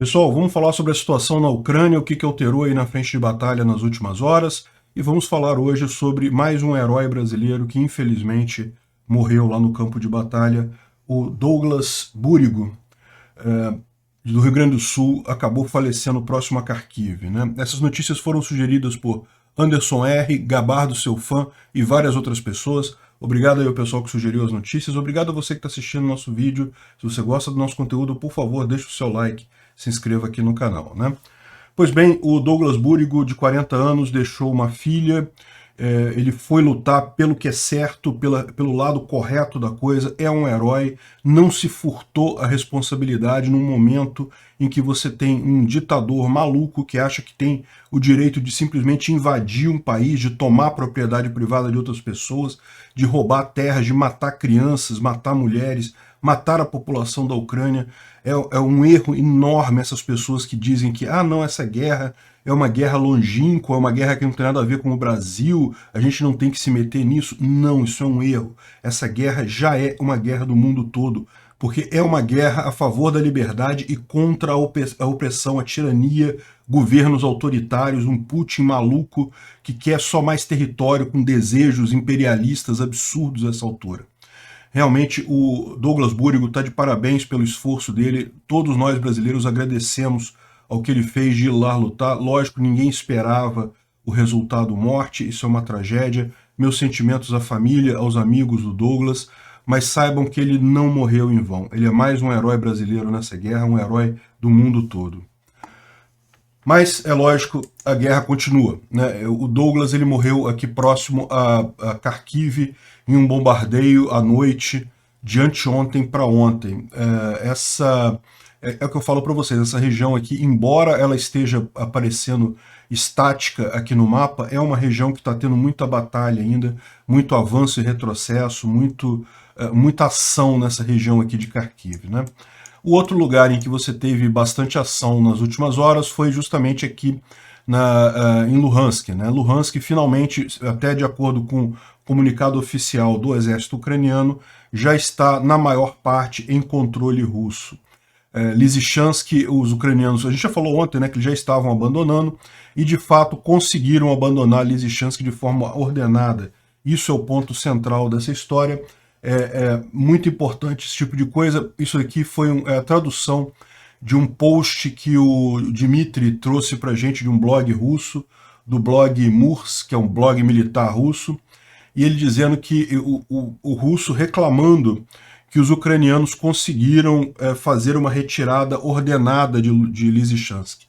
Pessoal, vamos falar sobre a situação na Ucrânia, o que alterou aí na frente de batalha nas últimas horas, e vamos falar hoje sobre mais um herói brasileiro que infelizmente morreu lá no campo de batalha, o Douglas Búrigo, do Rio Grande do Sul, acabou falecendo próximo a Kharkiv, né? Essas notícias foram sugeridas por Anderson R., Gabardo, seu fã, e várias outras pessoas. Obrigado aí ao pessoal que sugeriu as notícias, obrigado a você que está assistindo o nosso vídeo. Se você gosta do nosso conteúdo, por favor, deixe o seu like, se inscreva aqui no canal, né? Pois bem, o Douglas Búrigo, de 40 anos, deixou uma filha, ele foi lutar pelo que é certo, pelo lado correto da coisa, é um herói, não se furtou a responsabilidade num momento em que você tem um ditador maluco que acha que tem o direito de simplesmente invadir um país, de tomar propriedade privada de outras pessoas, de roubar terras, de matar crianças, matar mulheres, matar a população da Ucrânia. É um erro enorme essas pessoas que dizem que, não, essa guerra é uma guerra longínqua, é uma guerra que não tem nada a ver com o Brasil, a gente não tem que se meter nisso. Não, isso é um erro. Essa guerra já é uma guerra do mundo todo, porque é uma guerra a favor da liberdade e contra a opressão, a tirania, governos autoritários, um Putin maluco que quer só mais território com desejos imperialistas absurdos a essa altura. Realmente o Douglas Búrigo está de parabéns pelo esforço dele, todos nós brasileiros agradecemos ao que ele fez de ir lá lutar. Lógico, ninguém esperava o resultado morte, isso é uma tragédia. Meus sentimentos à família, aos amigos do Douglas, mas saibam que ele não morreu em vão. Ele é mais um herói brasileiro nessa guerra, um herói do mundo todo. Mas, é lógico, a guerra continua, né? O Douglas ele morreu aqui próximo a Kharkiv, em um bombardeio à noite, de anteontem para ontem. É o que eu falo para vocês, essa região aqui, embora ela esteja aparecendo estática aqui no mapa, é uma região que está tendo muita batalha ainda, muito avanço e retrocesso, muita ação nessa região aqui de Kharkiv, né? O outro lugar em que você teve bastante ação nas últimas horas foi justamente aqui em Luhansk, né? Luhansk finalmente, até de acordo com o comunicado oficial do exército ucraniano, já está na maior parte em controle russo. Lysychansk, os ucranianos, a gente já falou ontem, né, que eles já estavam abandonando, e de fato conseguiram abandonar Lysychansk de forma ordenada. Isso é o ponto central dessa história. É muito importante esse tipo de coisa. Isso aqui foi a tradução de um post que o Dmitry trouxe para a gente de um blog russo, do blog Murs, que é um blog militar russo, e ele dizendo que o russo reclamando que os ucranianos conseguiram fazer uma retirada ordenada de Lysychansk.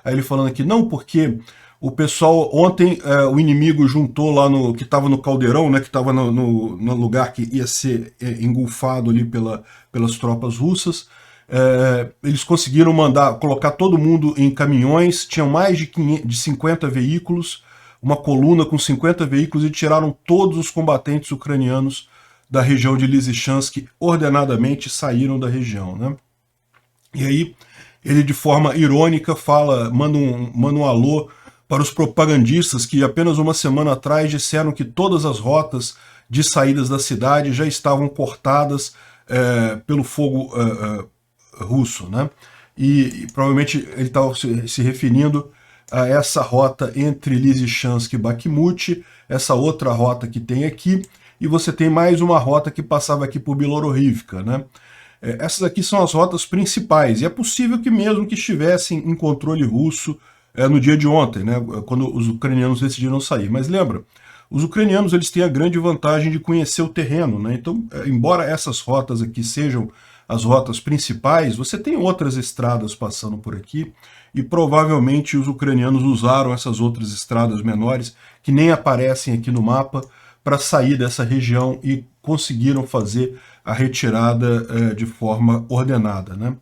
Aí ele falando aqui, não, porque o pessoal, ontem o inimigo juntou lá que estava no caldeirão, né, que estava no lugar que ia ser engolfado ali pelas tropas russas. Eles conseguiram colocar todo mundo em caminhões, tinham mais de 50 veículos, uma coluna com 50 veículos, e tiraram todos os combatentes ucranianos da região de Lysychansk, ordenadamente saíram da região, né? E aí ele de forma irônica manda um alô para os propagandistas que apenas uma semana atrás disseram que todas as rotas de saídas da cidade já estavam cortadas pelo fogo russo, né? E provavelmente ele estava se referindo a essa rota entre Lysychansk e Bakhmut, essa outra rota que tem aqui, e você tem mais uma rota que passava aqui por Bilorivka, né? Essas aqui são as rotas principais, e é possível que mesmo que estivessem em controle russo no dia de ontem, né, quando os ucranianos decidiram sair. Mas lembra, os ucranianos eles têm a grande vantagem de conhecer o terreno, né? Então, embora essas rotas aqui sejam as rotas principais, você tem outras estradas passando por aqui, e provavelmente os ucranianos usaram essas outras estradas menores, que nem aparecem aqui no mapa, para sair dessa região, e conseguiram fazer a retirada de forma ordenada, né?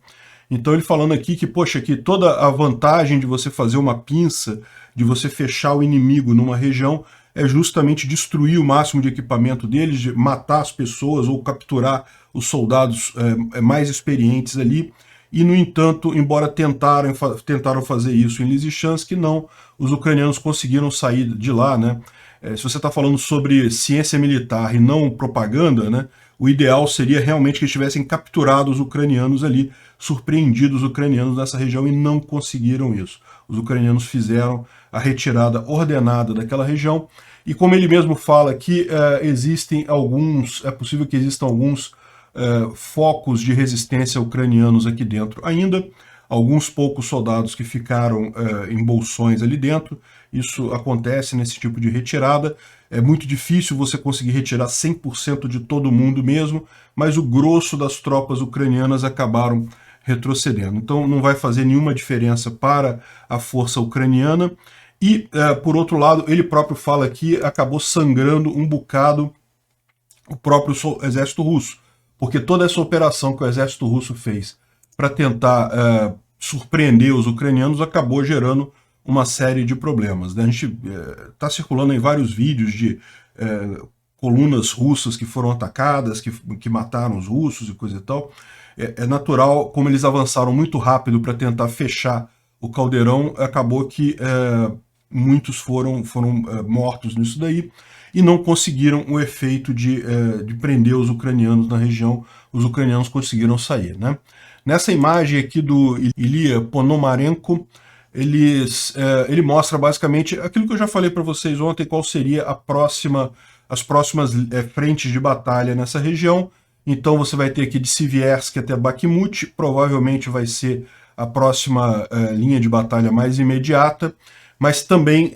Então ele falando aqui que, poxa, que toda a vantagem de você fazer uma pinça, de você fechar o inimigo numa região, é justamente destruir o máximo de equipamento deles, de matar as pessoas ou capturar os soldados mais experientes ali. E, no entanto, embora tentaram fazer isso em Lysychansk, não, os ucranianos conseguiram sair de lá, né? Se você está falando sobre ciência militar e não propaganda, né, o ideal seria realmente que eles tivessem capturado os ucranianos ali, surpreendido os ucranianos nessa região, e não conseguiram isso. Os ucranianos fizeram a retirada ordenada daquela região, e como ele mesmo fala que é possível que existam alguns focos de resistência ucranianos aqui dentro ainda, alguns poucos soldados que ficaram em bolsões ali dentro. Isso acontece nesse tipo de retirada. É muito difícil você conseguir retirar 100% de todo mundo mesmo, mas o grosso das tropas ucranianas acabaram retrocedendo. Então não vai fazer nenhuma diferença para a força ucraniana. E, por outro lado, ele próprio fala que acabou sangrando um bocado o próprio exército russo, porque toda essa operação que o exército russo fez para tentar surpreender os ucranianos acabou gerando uma série de problemas, né? A gente está circulando em vários vídeos de colunas russas que foram atacadas, que mataram os russos e coisa e tal. É natural, como eles avançaram muito rápido para tentar fechar o caldeirão, acabou que muitos foram mortos nisso daí, e não conseguiram o efeito de prender os ucranianos na região. Os ucranianos conseguiram sair, né? Nessa imagem aqui do Ilya Ponomarenko, ele mostra basicamente aquilo que eu já falei para vocês ontem, qual seria as próximas frentes de batalha nessa região. Então você vai ter aqui de Sieviersk até Bakhmut, provavelmente vai ser a próxima linha de batalha mais imediata, mas também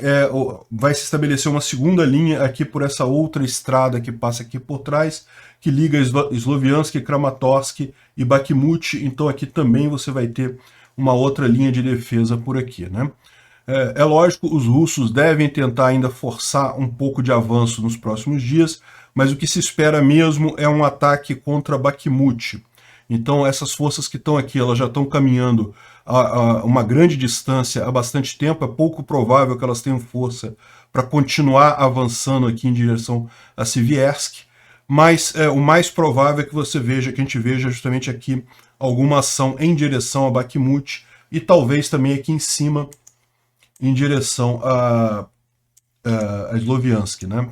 vai se estabelecer uma segunda linha aqui por essa outra estrada que passa aqui por trás, que liga Sloviansk, Kramatorsk e Bakhmut. Então aqui também você vai ter uma outra linha de defesa por aqui, né? É lógico, os russos devem tentar ainda forçar um pouco de avanço nos próximos dias, mas o que se espera mesmo é um ataque contra Bakhmut. Então essas forças que estão aqui, elas já estão caminhando a uma grande distância há bastante tempo. É pouco provável que elas tenham força para continuar avançando aqui em direção a Sieviersk, mas o mais provável é que a gente veja justamente aqui alguma ação em direção a Bakhmut, e talvez também aqui em cima em direção a Sloviansk, né?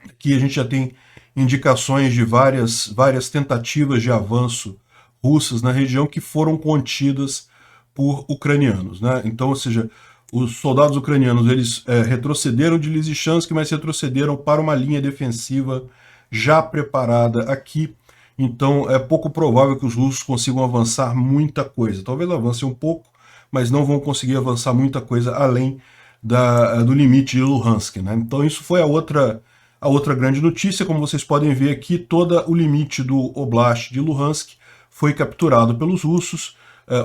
Aqui a gente já tem indicações de várias tentativas de avanço russas na região que foram contidas por ucranianos, né? Então, ou seja, os soldados ucranianos eles retrocederam de Lysychansk, mas retrocederam para uma linha defensiva já preparada aqui. Então é pouco provável que os russos consigam avançar muita coisa. Talvez avancem um pouco, mas não vão conseguir avançar muita coisa além do limite de Luhansk, né? Então isso foi a outra grande notícia. Como vocês podem ver aqui, todo o limite do Oblast de Luhansk foi capturado pelos russos.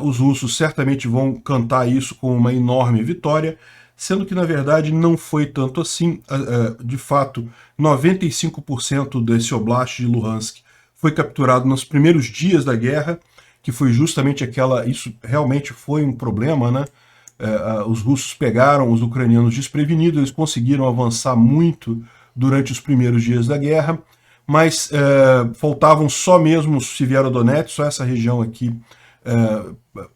Os russos certamente vão cantar isso como uma enorme vitória, sendo que na verdade não foi tanto assim. De fato, 95% desse Oblast de Luhansk foi capturado nos primeiros dias da guerra, que foi justamente isso realmente foi um problema, né? Os russos pegaram os ucranianos desprevenidos, eles conseguiram avançar muito durante os primeiros dias da guerra, mas faltavam só mesmo Severodonetsk, só essa região aqui,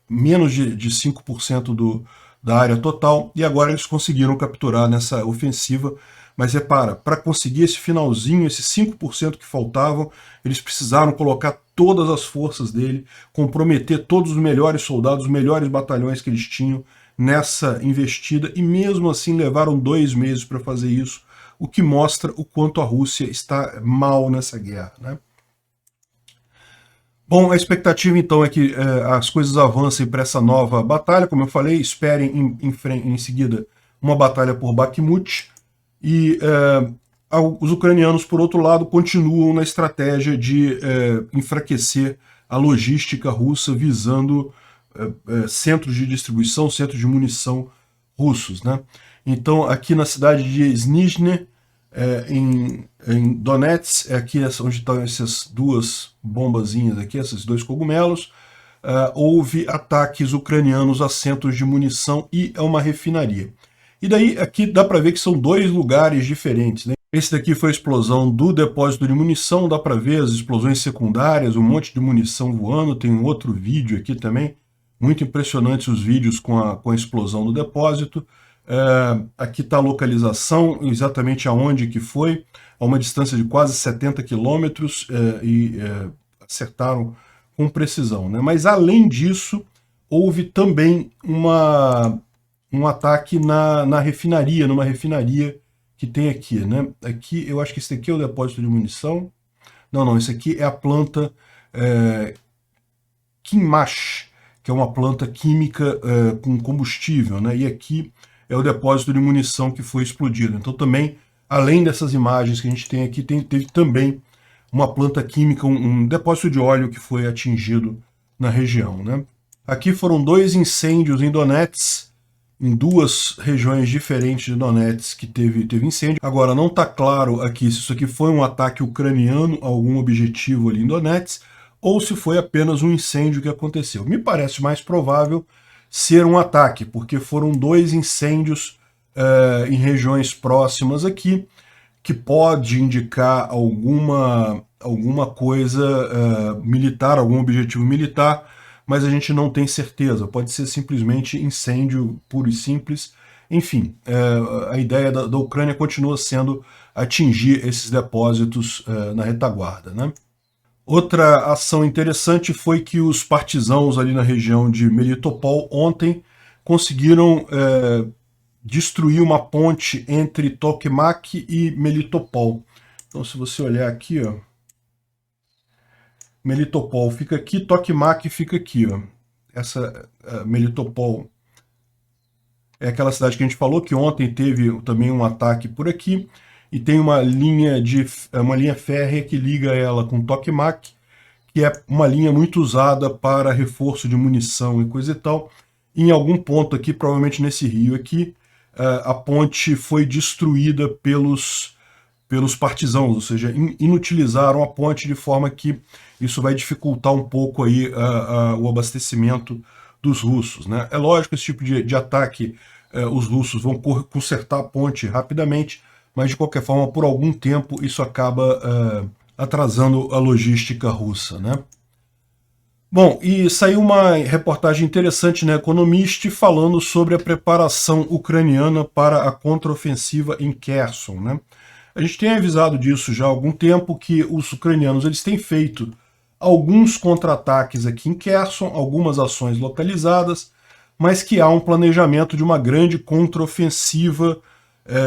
menos de 5% da área total, e agora eles conseguiram capturar nessa ofensiva. Mas repara, para conseguir esse finalzinho, esses 5% que faltavam, eles precisaram colocar todas as forças dele, comprometer todos os melhores soldados, os melhores batalhões que eles tinham nessa investida, e mesmo assim levaram 2 meses para fazer isso, o que mostra o quanto a Rússia está mal nessa guerra, né? Bom, a expectativa então é que as coisas avancem para essa nova batalha. Como eu falei, esperem em seguida uma batalha por Bakhmut, e os ucranianos, por outro lado, continuam na estratégia de enfraquecer a logística russa, visando centros de distribuição, centros de munição russos, né? Então, aqui na cidade de Snizhne, em Donetsk, aqui onde estão essas 2 bombazinhas aqui, esses 2 cogumelos, houve ataques ucranianos a centros de munição e a uma refinaria. E daí aqui dá para ver que são 2 lugares diferentes, né? Esse daqui foi a explosão do depósito de munição, dá para ver as explosões secundárias, um monte de munição voando. Tem um outro vídeo aqui também, muito impressionante os vídeos com a explosão do depósito. Aqui está a localização, exatamente aonde que foi, a uma distância de quase 70 quilômetros, acertaram com precisão, né? Mas além disso, houve também um ataque na refinaria, numa refinaria que tem aqui, né? Aqui, eu acho que esse aqui é o depósito de munição. Não, esse aqui é a planta Kinmash, que é uma planta química com combustível, né? E aqui é o depósito de munição que foi explodido. Então também, além dessas imagens que a gente tem aqui, teve também uma planta química, um depósito de óleo que foi atingido na região, né? Aqui foram 2 incêndios em Donetsk, em 2 regiões diferentes de Donetsk que teve incêndio. Agora, não está claro aqui se isso aqui foi um ataque ucraniano a algum objetivo ali em Donetsk, ou se foi apenas um incêndio que aconteceu. Me parece mais provável ser um ataque, porque foram 2 incêndios em regiões próximas aqui, que pode indicar alguma coisa militar, algum objetivo militar, mas a gente não tem certeza. Pode ser simplesmente incêndio puro e simples. Enfim, a ideia da Ucrânia continua sendo atingir esses depósitos na retaguarda, né? Outra ação interessante foi que os partisãos ali na região de Melitopol ontem conseguiram destruir uma ponte entre Tokmak e Melitopol. Então, se você olhar aqui, ó, Melitopol fica aqui, Tokmak fica aqui, ó. Essa Melitopol é aquela cidade que a gente falou que ontem teve também um ataque por aqui, e tem uma linha férrea que liga ela com Tokmak, que é uma linha muito usada para reforço de munição e coisa e tal. Em algum ponto aqui, provavelmente nesse rio aqui, a ponte foi destruída pelos partisãos, ou seja, inutilizaram a ponte, de forma que isso vai dificultar um pouco aí o abastecimento dos russos, né? É lógico que esse tipo de ataque, os russos vão consertar a ponte rapidamente, mas de qualquer forma, por algum tempo, isso acaba atrasando a logística russa, né? Bom, e saiu uma reportagem interessante na Economist falando sobre a preparação ucraniana para a contraofensiva em Kherson, né? A gente tem avisado disso já há algum tempo, que os ucranianos eles têm feito alguns contra-ataques aqui em Kherson, algumas ações localizadas, mas que há um planejamento de uma grande contraofensiva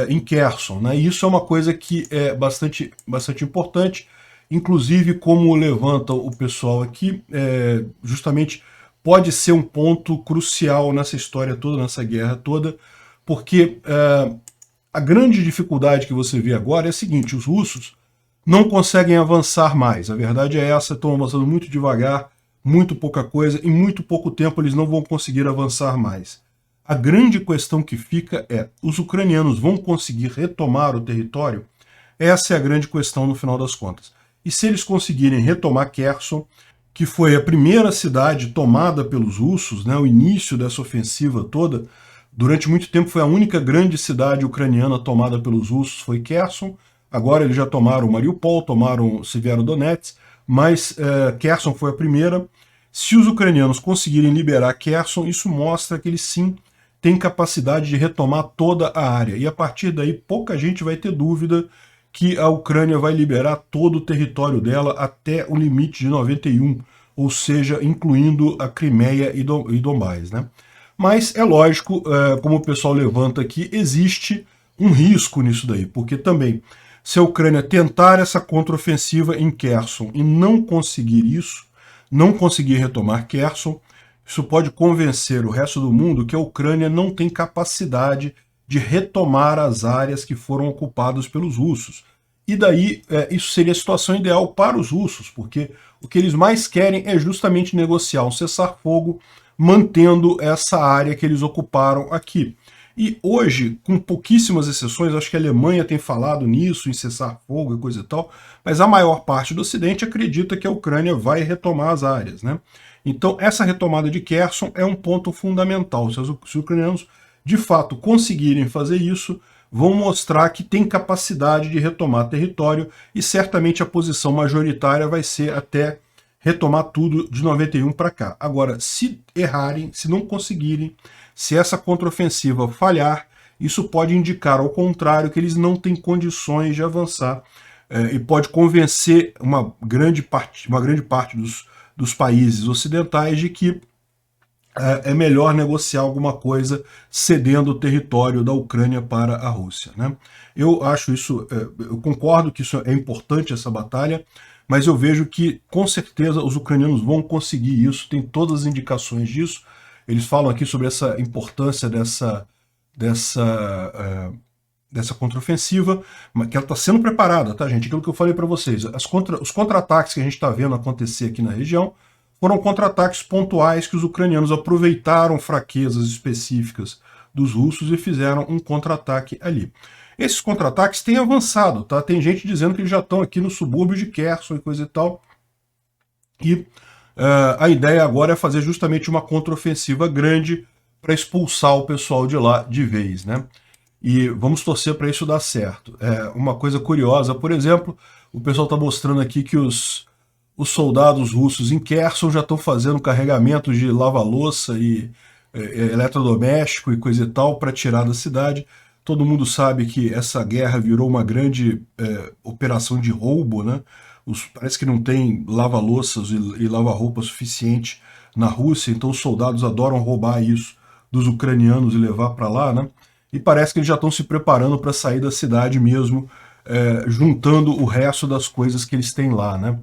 em Kherson, né? E isso é uma coisa que é bastante importante, inclusive como levanta o pessoal aqui, justamente pode ser um ponto crucial nessa história toda, nessa guerra toda, porque a grande dificuldade que você vê agora é a seguinte: os russos não conseguem avançar mais, a verdade é essa, estão avançando muito devagar, muito pouca coisa, em muito pouco tempo eles não vão conseguir avançar mais. A grande questão que fica é: os ucranianos vão conseguir retomar o território? Essa é a grande questão no final das contas. E se eles conseguirem retomar Kherson, que foi a primeira cidade tomada pelos russos, né, o início dessa ofensiva toda, durante muito tempo foi a única grande cidade ucraniana tomada pelos russos, foi Kherson. Agora eles já tomaram Mariupol, tomaram Severodonetsk, mas Kherson foi a primeira. Se os ucranianos conseguirem liberar Kherson, isso mostra que eles sim têm capacidade de retomar toda a área. E a partir daí pouca gente vai ter dúvida que a Ucrânia vai liberar todo o território dela até o limite de 91, ou seja, incluindo a Crimeia e Donbás, né? Mas é lógico, como o pessoal levanta aqui, existe um risco nisso daí, porque também, se a Ucrânia tentar essa contraofensiva em Kherson e não conseguir isso, não conseguir retomar Kherson, isso pode convencer o resto do mundo que a Ucrânia não tem capacidade de retomar as áreas que foram ocupadas pelos russos. E daí isso seria a situação ideal para os russos, porque o que eles mais querem é justamente negociar um cessar-fogo, mantendo essa área que eles ocuparam aqui. E hoje, com pouquíssimas exceções, acho que a Alemanha tem falado nisso, em cessar-fogo e coisa e tal, mas a maior parte do Ocidente acredita que a Ucrânia vai retomar as áreas, né? Então, essa retomada de Kherson é um ponto fundamental. Se os ucranianos, de fato, conseguirem fazer isso, vão mostrar que tem capacidade de retomar território, e certamente a posição majoritária vai ser até retomar tudo de 91 para cá. Agora, se errarem, se não conseguirem, se essa contraofensiva falhar, isso pode indicar, ao contrário, que eles não têm condições de avançar, e pode convencer uma grande parte dos países ocidentais de que é melhor negociar alguma coisa cedendo o território da Ucrânia para a Rússia, né? Eu acho isso, eu concordo que isso é importante, essa batalha, mas eu vejo que, com certeza, os ucranianos vão conseguir isso, tem todas as indicações disso. Eles falam aqui sobre essa importância dessa contraofensiva, que ela está sendo preparada, tá, gente? Aquilo que eu falei para vocês, os contra-ataques que a gente está vendo acontecer aqui na região foram contra-ataques pontuais que os ucranianos aproveitaram fraquezas específicas dos russos e fizeram um contra-ataque ali. Esses contra-ataques têm avançado, tá? Tem gente dizendo que eles já estão aqui no subúrbio de Kherson e coisa e tal. E a ideia agora é fazer justamente uma contraofensiva grande para expulsar o pessoal de lá de vez, né? E vamos torcer para isso dar certo. Uma coisa curiosa, por exemplo, o pessoal está mostrando aqui que os soldados russos em Kherson já estão fazendo carregamentos de lava-louça e eletrodoméstico e coisa e tal para tirar da cidade. Todo mundo sabe que essa guerra virou uma grande operação de roubo, né? Parece que não tem lava-louças e lava-roupa suficiente na Rússia, então os soldados adoram roubar isso dos ucranianos e levar para lá, né? E parece que eles já estão se preparando para sair da cidade mesmo, juntando o resto das coisas que eles têm lá, né?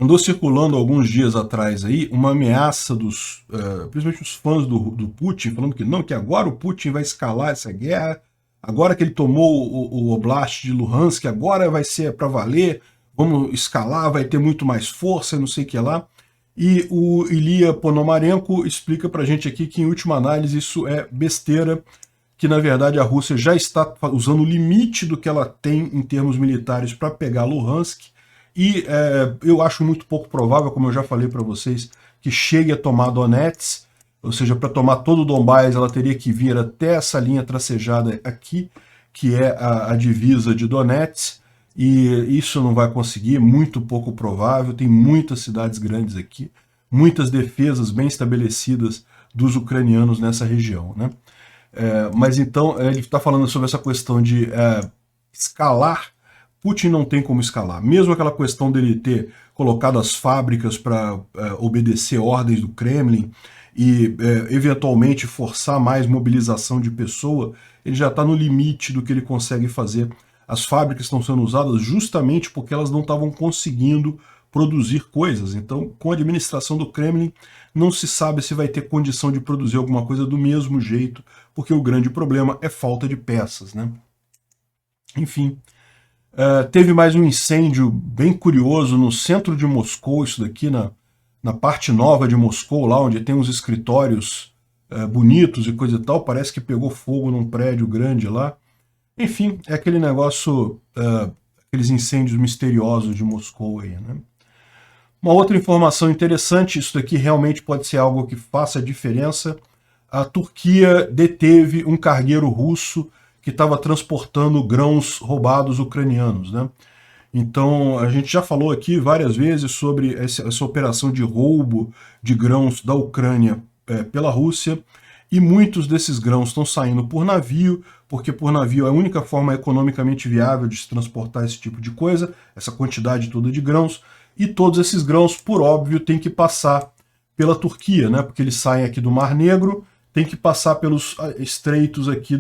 Andou circulando alguns dias atrás aí uma ameaça principalmente os fãs do Putin, falando que não, que agora o Putin vai escalar essa guerra, agora que ele tomou o Oblast de Luhansk, agora vai ser para valer, vamos escalar, vai ter muito mais força, não sei o que lá. E o Ilya Ponomarenko explica pra gente aqui que, em última análise, isso é besteira, que na verdade a Rússia já está usando o limite do que ela tem em termos militares para pegar Luhansk, e eu acho muito pouco provável, como eu já falei para vocês, que chegue a tomar Donetsk, ou seja, para tomar todo o Donbás ela teria que vir até essa linha tracejada aqui, que é a divisa de Donetsk, e isso não vai conseguir, muito pouco provável, tem muitas cidades grandes aqui, muitas defesas bem estabelecidas dos ucranianos nessa região, né? Mas então ele está falando sobre essa questão de escalar. Putin não tem como escalar. Mesmo aquela questão dele ter colocado as fábricas para obedecer ordens do Kremlin e eventualmente forçar mais mobilização de pessoa, ele já está no limite do que ele consegue fazer. As fábricas estão sendo usadas justamente porque elas não estavam conseguindo produzir coisas. Então, com a administração do Kremlin, não se sabe se vai ter condição de produzir alguma coisa do mesmo jeito, porque o grande problema é falta de peças, né? Enfim, teve mais um incêndio bem curioso no centro de Moscou, isso daqui na parte nova de Moscou, lá onde tem uns escritórios bonitos e coisa e tal, parece que pegou fogo num prédio grande lá. Enfim, é aquele negócio, aqueles incêndios misteriosos de Moscou aí, né? Uma outra informação interessante, isso daqui realmente pode ser algo que faça a diferença. A Turquia deteve um cargueiro russo que estava transportando grãos roubados ucranianos, né? Então, a gente já falou aqui várias vezes sobre essa operação de roubo de grãos da Ucrânia pela Rússia, e muitos desses grãos estão saindo por navio, porque por navio é a única forma economicamente viável de se transportar esse tipo de coisa, essa quantidade toda de grãos, e todos esses grãos, por óbvio, têm que passar pela Turquia, né? Porque eles saem aqui do Mar Negro, tem que passar pelos estreitos aqui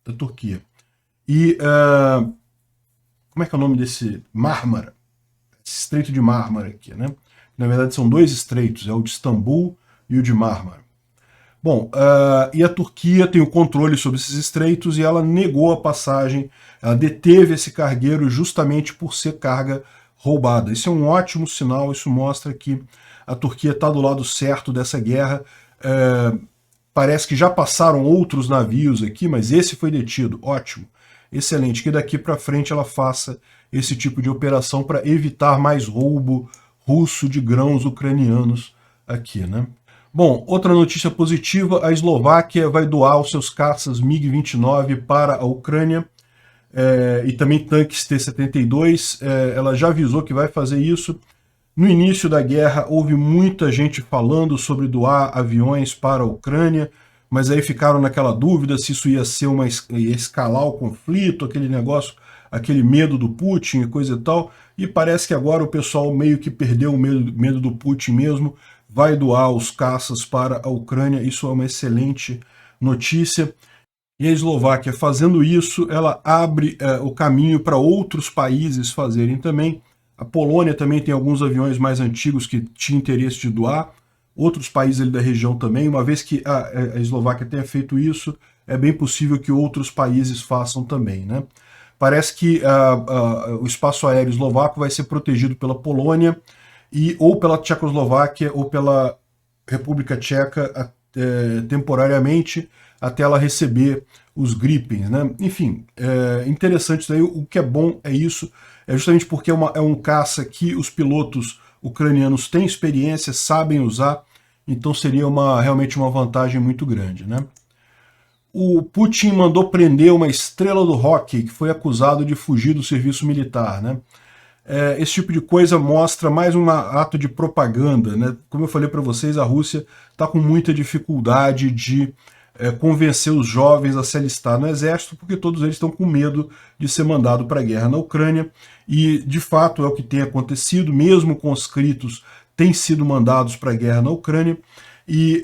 da Turquia. E como é que é o nome desse? Mármara. Esse estreito de Mármara aqui, né? Na verdade são dois estreitos, é o de Istambul e o de Mármara. Bom, e a Turquia tem o controle sobre esses estreitos e ela negou a passagem, ela deteve esse cargueiro justamente por ser carga roubada. Isso é um ótimo sinal, isso mostra que a Turquia está do lado certo dessa guerra. Parece que já passaram outros navios aqui, mas esse foi detido. Ótimo, excelente, que daqui para frente ela faça esse tipo de operação para evitar mais roubo russo de grãos ucranianos aqui, né? Bom, outra notícia positiva, a Eslováquia vai doar os seus caças MiG-29 para a Ucrânia, e também tanques T-72, ela já avisou que vai fazer isso. No início da guerra houve muita gente falando sobre doar aviões para a Ucrânia, mas aí ficaram naquela dúvida se isso ia ser ia escalar o conflito, aquele negócio, aquele medo do Putin e coisa e tal, e parece que agora o pessoal meio que perdeu o medo do Putin mesmo, vai doar os caças para a Ucrânia, isso é uma excelente notícia. E a Eslováquia fazendo isso, ela abre o caminho para outros países fazerem também. A Polônia também tem alguns aviões mais antigos que tinha interesse de doar, outros países ali da região também. Uma vez que a Eslováquia tenha feito isso, é bem possível que outros países façam também, né? Parece que o espaço aéreo eslovaco vai ser protegido pela Polônia, ou pela Tchecoslováquia, ou pela República Tcheca temporariamente, até ela receber os Gripens, né? Enfim, interessante isso aí. O que é bom é isso, é justamente porque é um caça que os pilotos ucranianos têm experiência, sabem usar, então seria realmente uma vantagem muito grande, né? O Putin mandou prender uma estrela do hóquei que foi acusado de fugir do serviço militar, né? Esse tipo de coisa mostra mais um ato de propaganda, né? Como eu falei para vocês, a Rússia está com muita dificuldade de convencer os jovens a se alistar no exército, porque todos eles estão com medo de ser mandado para a guerra na Ucrânia, e de fato é o que tem acontecido, mesmo conscritos têm sido mandados para a guerra na Ucrânia, e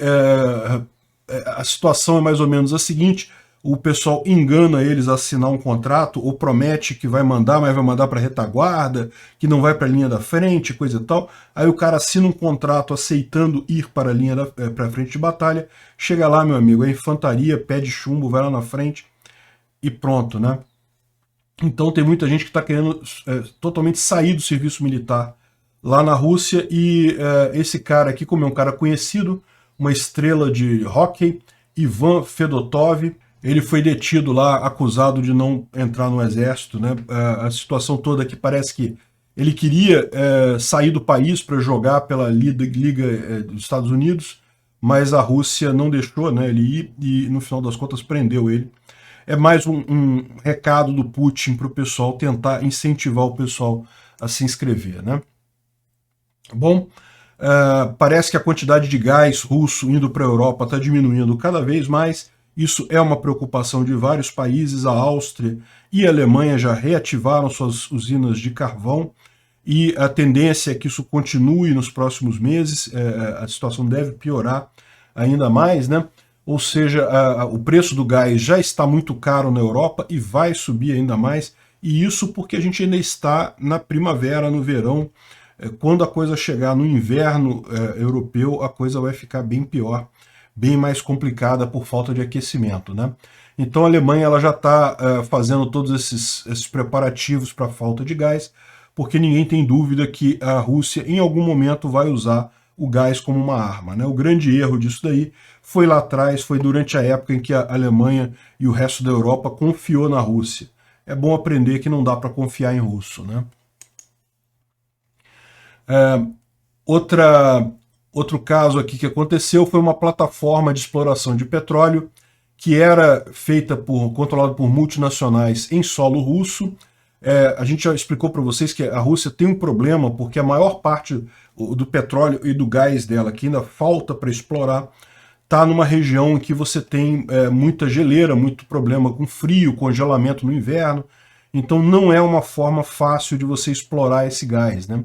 a situação é mais ou menos a seguinte: o pessoal engana eles a assinar um contrato, ou promete que vai mandar, mas vai mandar para a retaguarda, que não vai para a linha da frente, coisa e tal. Aí o cara assina um contrato aceitando ir para a linha para a frente de batalha, chega lá, meu amigo, a infantaria pede chumbo, vai lá na frente e pronto, né? Então tem muita gente que está querendo totalmente sair do serviço militar lá na Rússia, e esse cara aqui, como é um cara conhecido, uma estrela de hóquei, Ivan Fedotov, ele foi detido lá, acusado de não entrar no exército, né? A situação toda aqui parece que ele queria sair do país para jogar pela Liga dos Estados Unidos, mas a Rússia não deixou, né, ele ir, e no final das contas prendeu ele. É mais um recado do Putin para o pessoal tentar incentivar o pessoal a se inscrever, né? Bom, parece que a quantidade de gás russo indo para a Europa está diminuindo cada vez mais. Isso é uma preocupação de vários países. A Áustria e a Alemanha já reativaram suas usinas de carvão, e a tendência é que isso continue nos próximos meses. A situação deve piorar ainda mais, né? Ou seja, o preço do gás já está muito caro na Europa e vai subir ainda mais, e isso porque a gente ainda está na primavera, no verão. Quando a coisa chegar no inverno europeu, a coisa vai ficar bem pior, bem mais complicada por falta de aquecimento, né? Então a Alemanha ela já está fazendo todos esses preparativos para a falta de gás, porque ninguém tem dúvida que a Rússia em algum momento vai usar o gás como uma arma, né? O grande erro disso daí foi lá atrás, foi durante a época em que a Alemanha e o resto da Europa confiou na Rússia. É bom aprender que não dá para confiar em russo, né? Outro caso aqui que aconteceu foi uma plataforma de exploração de petróleo que era controlada por multinacionais em solo russo. A gente já explicou para vocês que a Rússia tem um problema, porque a maior parte do petróleo e do gás dela, que ainda falta para explorar, está numa região em que você tem muita geleira, muito problema com frio, congelamento no inverno. Então não é uma forma fácil de você explorar esse gás, né?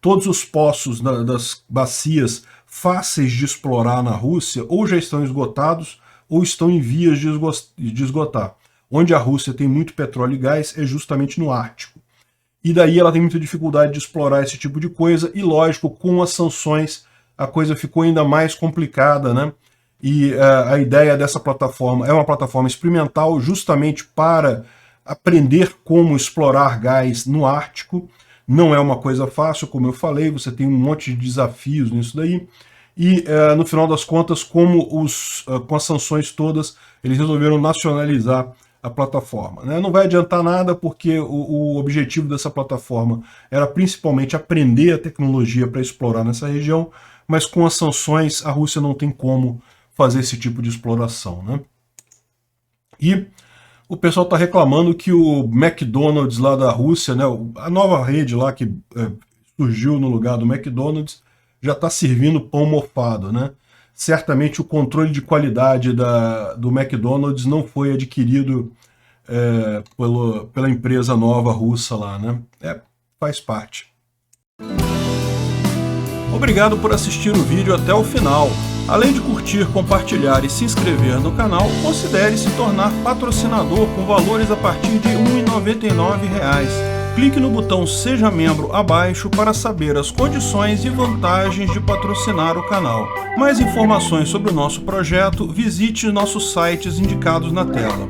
Todos os poços das bacias fáceis de explorar na Rússia ou já estão esgotados ou estão em vias de esgotar. Onde a Rússia tem muito petróleo e gás é justamente no Ártico. E daí ela tem muita dificuldade de explorar esse tipo de coisa, e lógico, com as sanções a coisa ficou ainda mais complicada, né? E a ideia dessa plataforma é uma plataforma experimental justamente para aprender como explorar gás no Ártico. Não é uma coisa fácil, como eu falei, você tem um monte de desafios nisso daí. E, no final das contas, com as sanções todas, eles resolveram nacionalizar a plataforma, né? Não vai adiantar nada, porque o objetivo dessa plataforma era principalmente aprender a tecnologia para explorar nessa região, mas com as sanções a Rússia não tem como fazer esse tipo de exploração, né? E o pessoal está reclamando que o McDonald's lá da Rússia, né, a nova rede lá que surgiu no lugar do McDonald's, já está servindo pão mofado, né? certamente o controle de qualidade do McDonald's não foi adquirido pela empresa nova russa lá, né? Faz parte. Obrigado por assistir o vídeo até o final. Além de curtir, compartilhar e se inscrever no canal, considere se tornar patrocinador com valores a partir de R$ 1,99. Clique no botão Seja Membro abaixo para saber as condições e vantagens de patrocinar o canal. Mais informações sobre o nosso projeto, visite nossos sites indicados na tela.